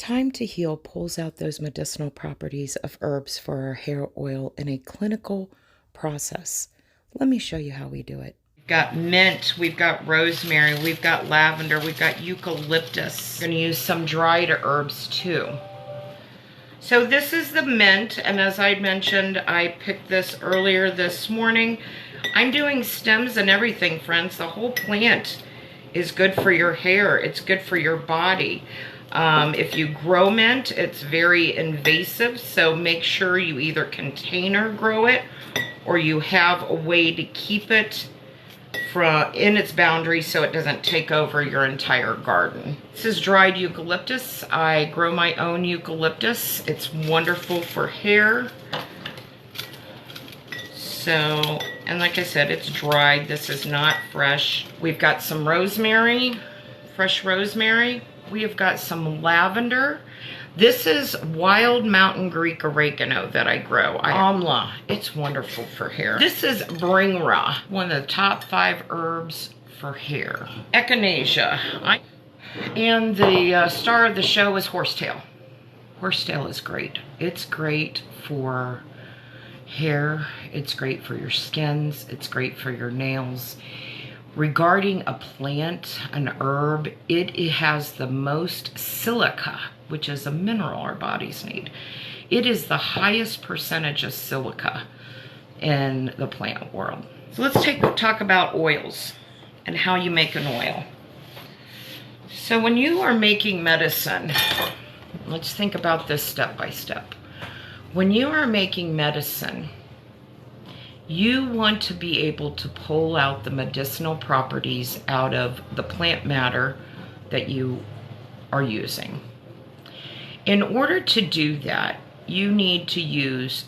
Thyme to Heal pulls out those medicinal properties of herbs for our hair oil in a clinical process. Let me show you how we do it. We've got mint, we've got rosemary, we've got lavender, we've got eucalyptus. We're going to use some dried herbs too. So this is the mint, and as I mentioned, I picked this earlier this morning. I'm doing stems and everything, friends. The whole plant is good for your hair. It's good for your body. If you grow mint, it's very invasive, so make sure you either container grow it or you have a way to keep it in its boundaries so it doesn't take over your entire garden. This is dried eucalyptus. I grow my own eucalyptus. It's wonderful for hair. So, and like I said, it's dried. This is not fresh. We've got some rosemary, fresh rosemary. We have got some lavender. This is wild mountain Greek oregano that I grow. Amla, it's wonderful for hair. This is bringra, one of the top 5 herbs for hair. Echinacea. And the star of the show is horsetail. Horsetail is great. It's great for hair. It's great for your skins. It's great for your nails. Regarding a plant, an herb, it has the most silica, which is a mineral our bodies need. It is the highest percentage of silica in the plant world. So let's talk about oils and how you make an oil. So when you are making medicine, let's think about this step by step. When you are making medicine, you want to be able to pull out the medicinal properties out of the plant matter that you are using. In order to do that, you need to use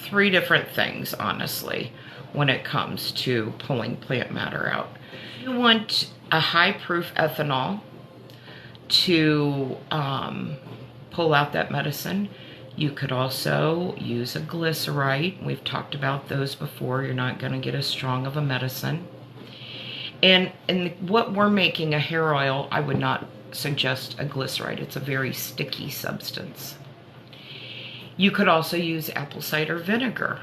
3 different things, honestly, when it comes to pulling plant matter out. You want a high-proof ethanol to pull out that medicine. You could also use a glycerite. We've talked about those before. You're not going to get as strong of a medicine. And what we're making, a hair oil, I would not suggest a glycerite. It's a very sticky substance. You could also use apple cider vinegar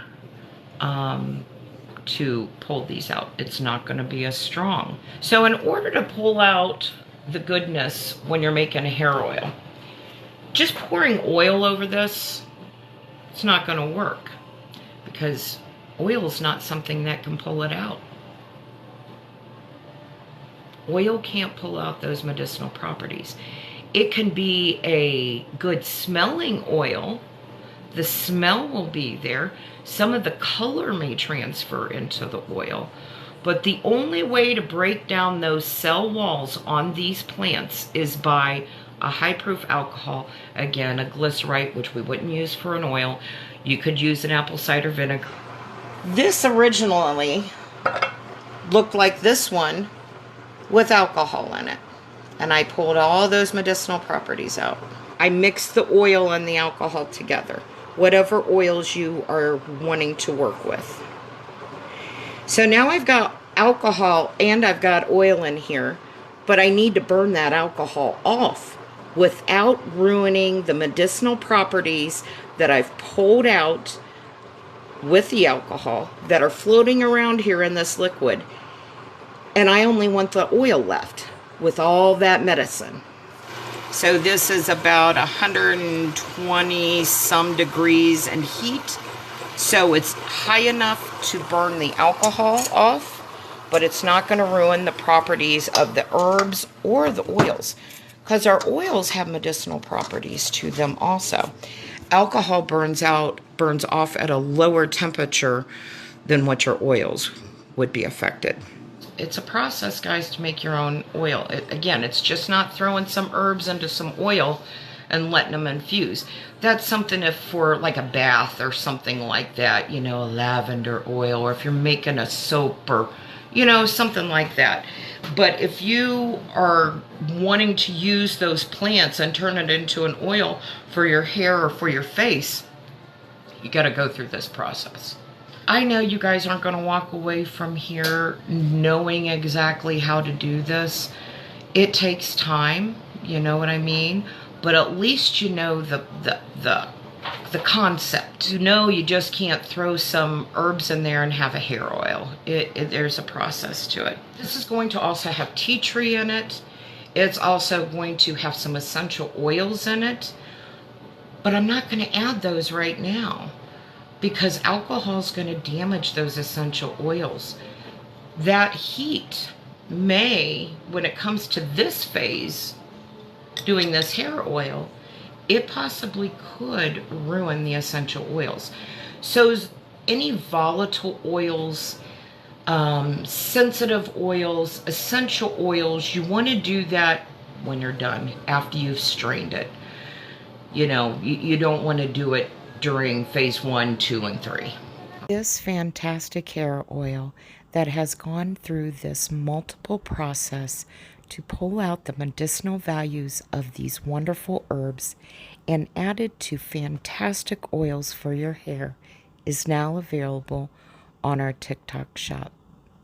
to pull these out. It's not going to be as strong. So in order to pull out the goodness when you're making a hair oil, just pouring oil over this, it's not going to work because oil is not something that can pull it out. Oil can't pull out those medicinal properties. It can be a good smelling oil. The smell will be there. Some of the color may transfer into the oil. But the only way to break down those cell walls on these plants is by a high-proof alcohol, again, a glycerite, which we wouldn't use for an oil. You could use an apple cider vinegar. This originally looked like this one with alcohol in it. And I pulled all those medicinal properties out. I mixed the oil and the alcohol together, whatever oils you are wanting to work with. So now I've got alcohol and I've got oil in here, but I need to burn that alcohol off without ruining the medicinal properties that I've pulled out with the alcohol that are floating around here in this liquid. And I only want the oil left with all that medicine. So this is about 120 some degrees in heat. So it's high enough to burn the alcohol off, but it's not going to ruin the properties of the herbs or the oils, because our oils have medicinal properties to them also. Alcohol burns off at a lower temperature than what your oils would be affected. It's a process, guys, to make your own oil. Again, it's just not throwing some herbs into some oil and letting them infuse. That's something if for like a bath or something like that, you know, a lavender oil, or if you're making a soap or, you know, something like that. But if you are wanting to use those plants and turn it into an oil for your hair or for your face, you got to go through this process. I know you guys aren't going to walk away from here knowing exactly how to do this. It takes time, you know what I mean? but at least you know the concept. You know, you just can't throw some herbs in there and have a hair oil. There's a process to it. This is going to also have tea tree in it. It's also going to have some essential oils in it, but I'm not going to add those right now because alcohol is going to damage those essential oils. That heat may, when it comes to this phase, doing this hair oil, it possibly could ruin the essential oils. So any volatile oils, sensitive oils, essential oils, you want to do that when you're done, after you've strained it. You know, you don't want to do it during phase 1, 2, and 3. This fantastic hair oil that has gone through this multiple process to pull out the medicinal values of these wonderful herbs and added to fantastic oils for your hair is now available on our TikTok shop.